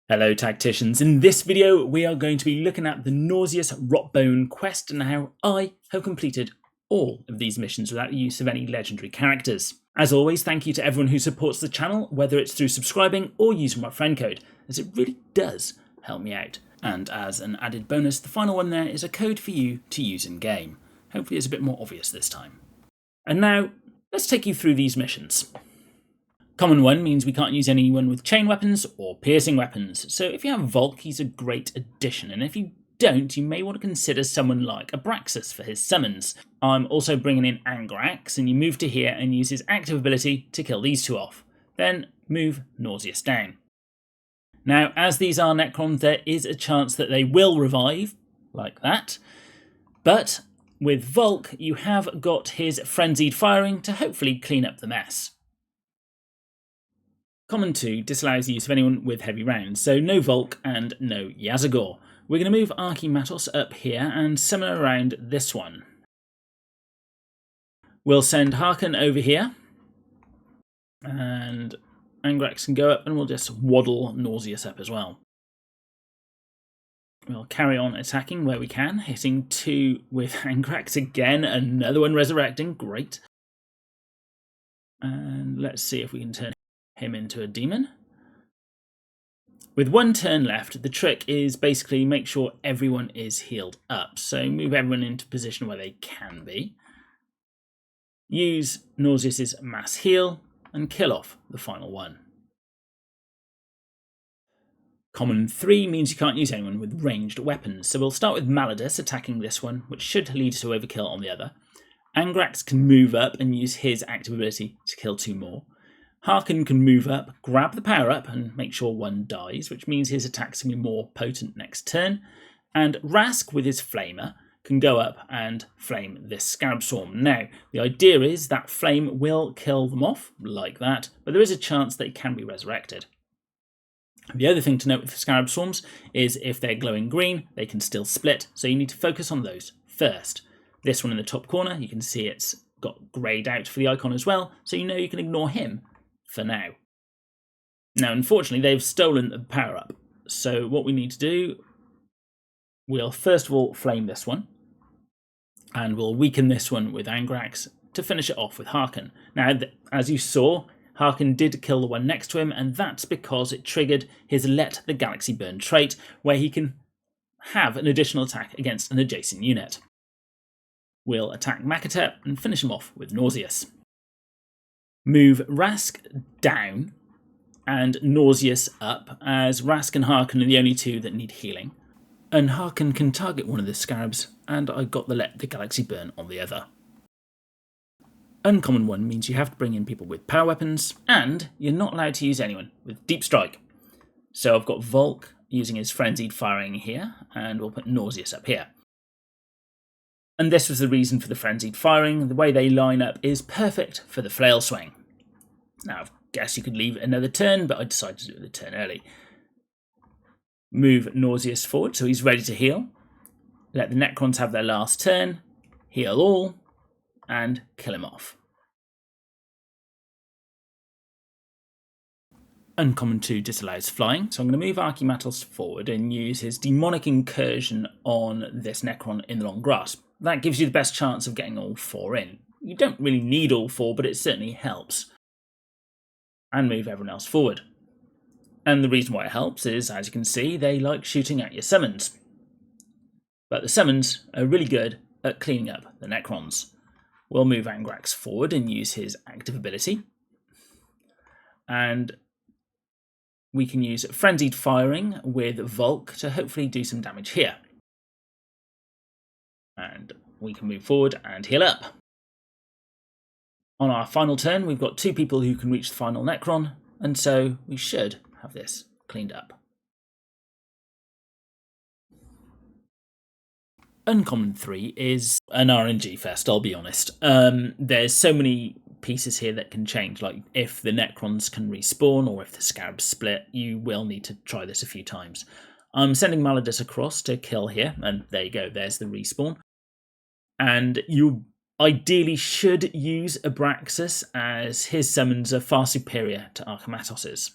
Hello Tacticians, in this video we are going to be looking at the nauseous Rotbone quest and how I have completed all of these missions without the use of any legendary characters. As always, thank you to everyone who supports the channel, whether it's through subscribing or using my friend code, as it really does help me out. And as an added bonus, the final one there is a code for you to use in game. Hopefully it's a bit more obvious this time. And now, let's take you through these missions. Common one means we can't use anyone with chain weapons or piercing weapons, so if you have Volk, he's a great addition, and if you don't, you may want to consider someone like Abraxas for his summons. I'm also bringing in Angrax, and you move to here and use his active ability to kill these two off. Then move Nauseous down. Now, as these are Necrons, there is a chance that they will revive, like that, but with Volk, you have got his Frenzied Firing to hopefully clean up the mess. Common 2 disallows the use of anyone with heavy rounds, so no Volk and no Yazagor. We're going to move Archimatos up here and summon around this one. We'll send Harkon over here, and Angrax can go up, and we'll just waddle Nauseous up as well. We'll carry on attacking where we can, hitting 2 with Angrax again, another one resurrecting, great. And let's see if we can turn him into a demon. With 1 turn left, the trick is basically make sure everyone is healed up. So move everyone into position where they can be. Use Nauseous's mass heal and kill off the final one. Common 3 means you can't use anyone with ranged weapons. So we'll start with Maladus attacking this one, which should lead to overkill on the other. Angrax can move up and use his active ability to kill 2 more. Harkon can move up, grab the power up and make sure 1 dies, which means his attacks can be more potent next turn. And Rask with his Flamer can go up and flame this Scarab Swarm. Now, the idea is that flame will kill them off, like that, but there is a chance they can be resurrected. The other thing to note with Scarab Swarms is if they're glowing green, they can still split, so you need to focus on those first. This one in the top corner, you can see it's got greyed out for the icon as well, so you know you can ignore him for now. Now, unfortunately, they've stolen the power up. So what we need to do, we'll first of all flame this one, and we'll weaken this one with Angrax to finish it off with Harkon. Now, as you saw, Harkon did kill the one next to him, and that's because it triggered his Let the Galaxy Burn trait, where he can have an additional attack against an adjacent unit. We'll attack Makatep and finish him off with Nauseous. Move Rask down and Nauseous up, as Rask and Harkon are the only 2 that need healing. And Harkon can target one of the scarabs, and I got the Let the Galaxy Burn on the other. Uncommon 1 means you have to bring in people with power weapons, and you're not allowed to use anyone with Deep Strike. So I've got Volk using his Frenzied Firing here, and we'll put Nauseous up here. And this was the reason for the Frenzied Firing. The way they line up is perfect for the Flail Swing. Now, I guess you could leave it another turn, but I decided to do the turn early. Move Nauseous forward so he's ready to heal. Let the Necrons have their last turn, heal all, and kill him off. Uncommon 2 disallows flying, so I'm going to move Archimatos forward and use his Demonic Incursion on this Necron in the long grasp. That gives you the best chance of getting all 4 in. You don't really need all 4, but it certainly helps. And move everyone else forward. And the reason why it helps is, as you can see, they like shooting at your summons. But the summons are really good at cleaning up the Necrons. We'll move Angrax forward and use his active ability. And we can use Frenzied Firing with Volk to hopefully do some damage here. And we can move forward and heal up. On our final turn, we've got 2 people who can reach the final Necron, and so we should have this cleaned up. Uncommon 3 is an RNG fest, I'll be honest. There's so many pieces here that can change, like if the Necrons can respawn or if the Scarabs split, you will need to try this a few times. I'm sending Maladus across to kill here, and there you go, there's the respawn. And you ideally should use Abraxas, as his summons are far superior to Archimatos's.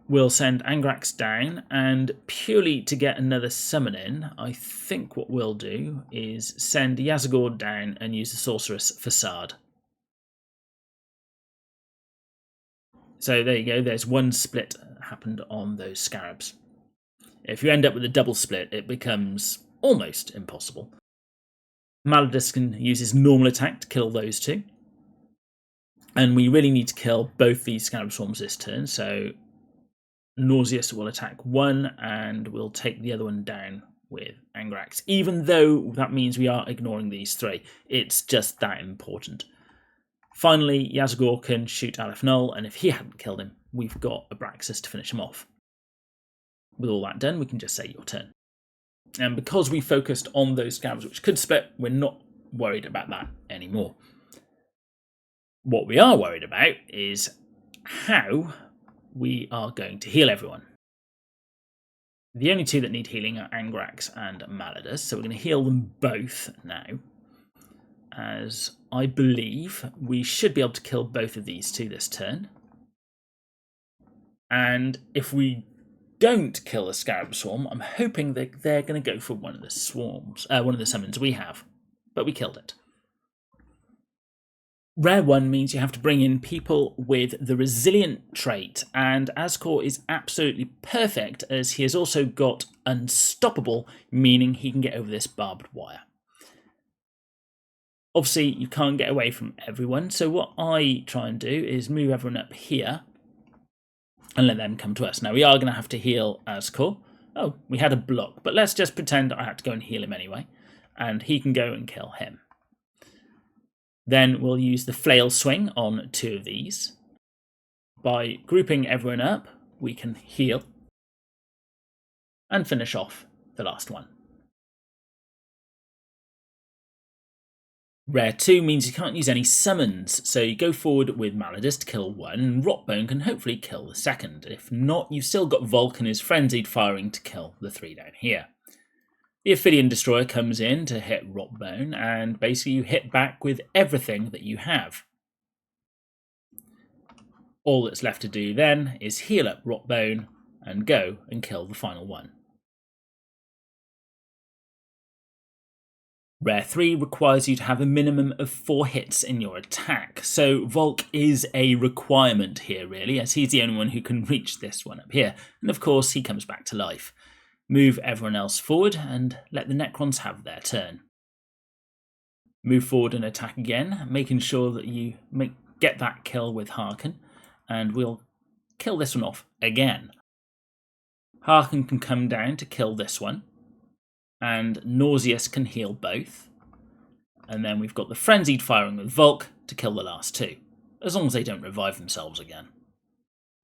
We'll send Angrax down, and purely to get another summon in, I think what we'll do is send Yazagor down and use the Sorceress Facade. So there you go, there's one split happened on those scarabs. If you end up with a double split, it becomes almost impossible. Maladus can use his normal attack to kill those two. And we really need to kill both these Scarab Swarms this turn, so Nauseous will attack one, and we'll take the other one down with Angrax. Even though that means we are ignoring these three, it's just that important. Finally, Yazagor can shoot Aleph Null, and if he hadn't killed him, we've got Abraxas to finish him off. With all that done, we can just say your turn. And because we focused on those Scarabs which could split, we're not worried about that anymore. What we are worried about is how we are going to heal everyone. The only two that need healing are Angrax and Maladus, so we're going to heal them both now, as I believe we should be able to kill both of these two this turn. And if we don't kill a Scarab Swarm, I'm hoping that they're going to go for one of the summons we have, but we killed it. Rare 1 means you have to bring in people with the Resilient trait, and Azkor is absolutely perfect as he has also got Unstoppable, meaning he can get over this barbed wire. Obviously, you can't get away from everyone, so what I try and do is move everyone up here and let them come to us. Now, we are going to have to heal Azkor. Oh, we had a block, but let's just pretend I had to go and heal him anyway, and he can go and kill him. Then we'll use the Flail Swing on two of these. By grouping everyone up, we can heal and finish off the last one. Rare 2 means you can't use any summons, so you go forward with Maladus to kill one, and Rotbone can hopefully kill the second. If not, you've still got Volk and his Frenzied Firing to kill the three down here. The Ophidian Destroyer comes in to hit Rotbone, and basically you hit back with everything that you have. All that's left to do then is heal up Rotbone and go and kill the final one. Rare 3 requires you to have a minimum of 4 hits in your attack, so Volk is a requirement here really, as he's the only one who can reach this one up here, and of course he comes back to life. Move everyone else forward and let the Necrons have their turn. Move forward and attack again, making sure that you get that kill with Harken, and we'll kill this one off again. Harken can come down to kill this one, and Nauseous can heal both. And then we've got the Frenzied Firing with Volk to kill the last two, as long as they don't revive themselves again.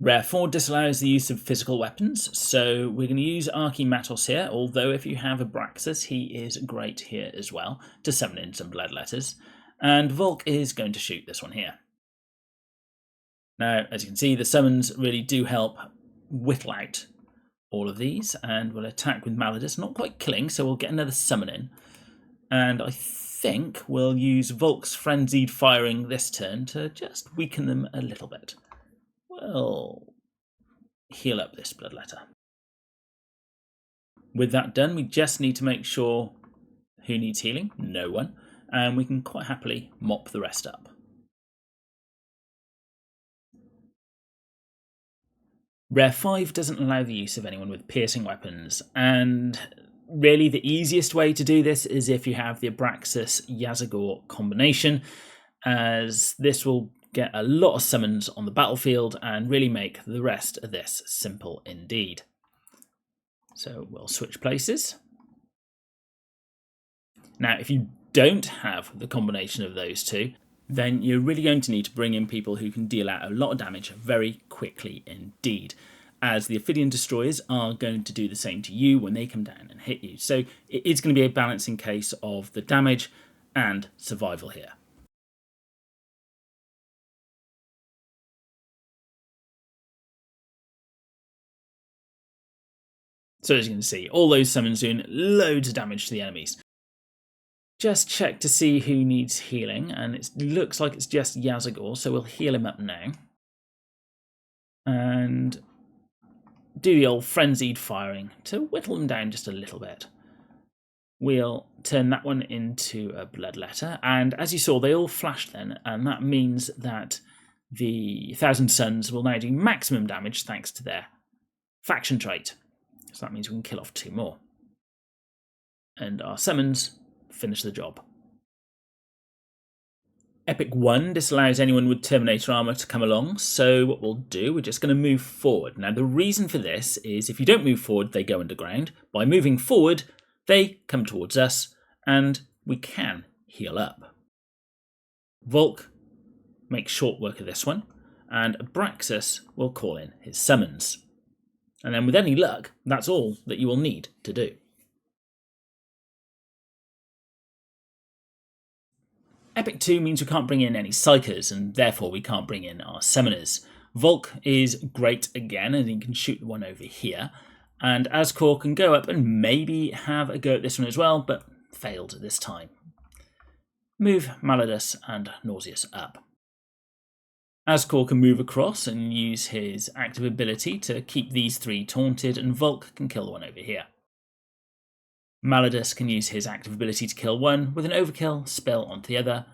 Rare 4 disallows the use of physical weapons, so we're going to use Archimatos here, although if you have Abraxas, he is great here as well, to summon in some Bloodletters, and Volk is going to shoot this one here. Now, as you can see, the summons really do help whittle out all of these, and we'll attack with Maladus, not quite killing, so we'll get another summon in, and I think we'll use Volk's Frenzied Firing this turn to just weaken them a little bit. We'll heal up this Bloodletter. With that done, we just need to make sure who needs healing, no one, and we can quite happily mop the rest up. Rare 5 doesn't allow the use of anyone with piercing weapons, and really the easiest way to do this is if you have the Abraxas-Yazagor combination, as this will get a lot of summons on the battlefield and really make the rest of this simple indeed. So we'll switch places. Now, if you don't have the combination of those two, then you're really going to need to bring in people who can deal out a lot of damage very quickly indeed, as the Ophidian Destroyers are going to do the same to you when they come down and hit you. So it is going to be a balancing case of the damage and survival here. So as you can see, all those summons doing loads of damage to the enemies. Just check to see who needs healing, and it looks like it's just Yazagor, so we'll heal him up now. And do the old frenzied firing to whittle them down just a little bit. We'll turn that one into a bloodletter, and as you saw, they all flashed then, and that means that the Thousand Suns will now do maximum damage thanks to their faction trait. So that means we can kill off 2 more. And our summons finish the job. Epic 1 disallows anyone with Terminator armor to come along, so what we'll do, we're just going to move forward. Now the reason for this is if you don't move forward, they go underground. By moving forward, they come towards us, and we can heal up. Volk makes short work of this one, and Abraxas will call in his summons. And then with any luck, that's all that you will need to do. Epic 2 means we can't bring in any Psychers, and therefore we can't bring in our Summoners. Volk is great again, and he can shoot the one over here. And Ascor can go up and maybe have a go at this one as well, but failed this time. Move Maladus and Nauseous up. Ascor can move across and use his active ability to keep these 3 taunted, and Volk can kill the one over here. Maladus can use his active ability to kill one with an overkill spell onto the other.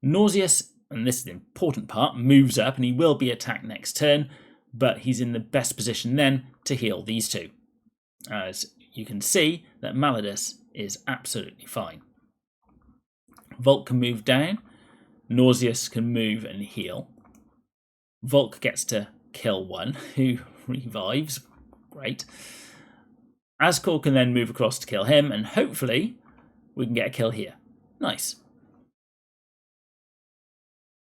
Nauseous, and this is the important part, moves up and he will be attacked next turn, but he's in the best position then to heal these 2. As you can see that Maladus is absolutely fine. Volk can move down, Nauseous can move and heal. Volk gets to kill one who revives, great. Ascor can then move across to kill him, and hopefully we can get a kill here. Nice.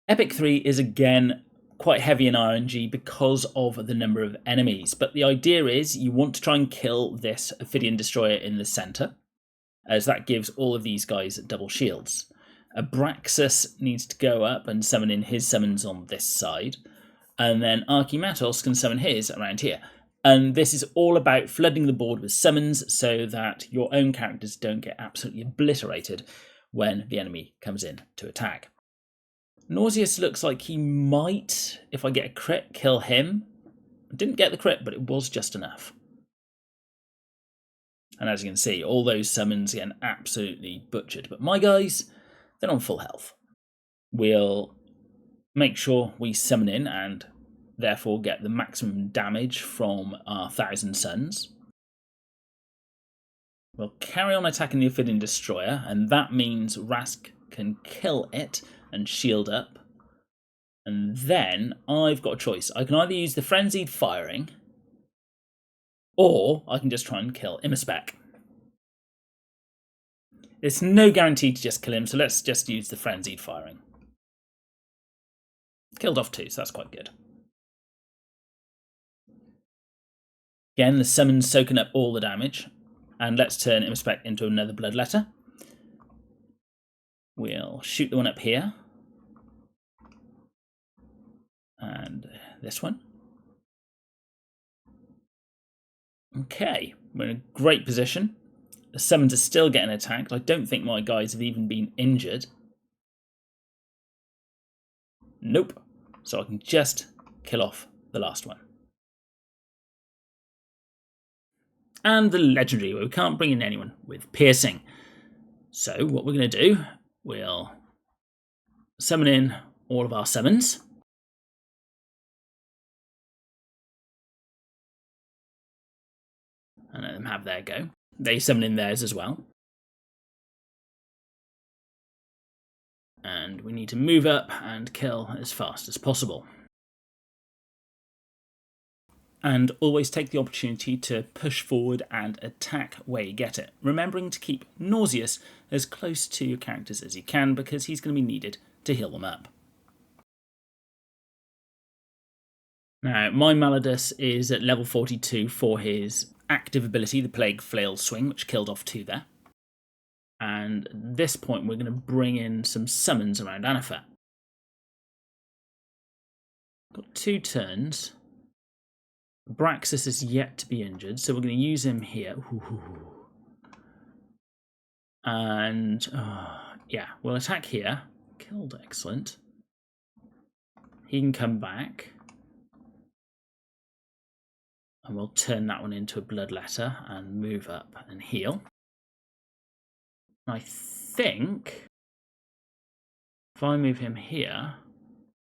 Epic 3 is again quite heavy in RNG because of the number of enemies, but the idea is you want to try and kill this Ophidian Destroyer in the centre, as that gives all of these guys double shields. Abraxas needs to go up and summon in his summons on this side, and then Archimatos can summon his around here. And this is all about flooding the board with summons so that your own characters don't get absolutely obliterated when the enemy comes in to attack. Nauseous looks like he might, if I get a crit, kill him. I didn't get the crit, but it was just enough. And as you can see, all those summons get absolutely butchered. But my guys, they're on full health. We'll make sure we summon in and therefore get the maximum damage from our Thousand Suns. We'll carry on attacking the Ophidian Destroyer, and that means Rask can kill it and shield up. And then I've got a choice. I can either use the Frenzied Firing, or I can just try and kill Immerspec. There's no guarantee to just kill him, so let's just use the Frenzied Firing. Killed off 2, so that's quite good. Again, the summon's soaking up all the damage. And let's turn Immerspec into another Bloodletter. We'll shoot the one up here. And this one. Okay, we're in a great position. The summons are still getting attacked. I don't think my guys have even been injured. Nope. So I can just kill off the last one. And the Legendary, where we can't bring in anyone with piercing. So what we're going to do, we'll summon in all of our summons. And let them have their go. They summon in theirs as well. And we need to move up and kill as fast as possible. And always take the opportunity to push forward and attack where you get it, remembering to keep Nauseous as close to your characters as you can, because he's going to be needed to heal them up. Now, my Maladus is at level 42 for his active ability, the Plague Flail Swing, which killed off 2 there. And at this point, we're going to bring in some summons around Anapha. Got 2 turns. Abraxas is yet to be injured, so we're going to use him here. And, yeah, we'll attack here. Killed, excellent. He can come back. And we'll turn that one into a bloodletter and move up and heal. I think if I move him here,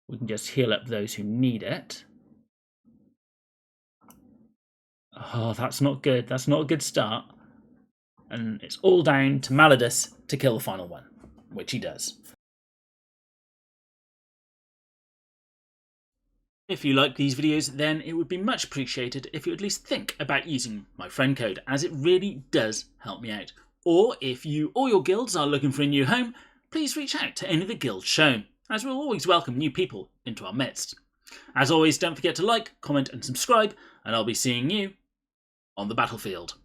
we can just heal up those who need it. Oh, that's not good. That's not a good start. And it's all down to Malladus to kill the final one, which he does. If you like these videos, then it would be much appreciated if you at least think about using my friend code, as it really does help me out. Or if you or your guilds are looking for a new home, please reach out to any of the guilds shown, as we'll always welcome new people into our midst. As always, don't forget to like, comment and subscribe, and I'll be seeing you on the battlefield.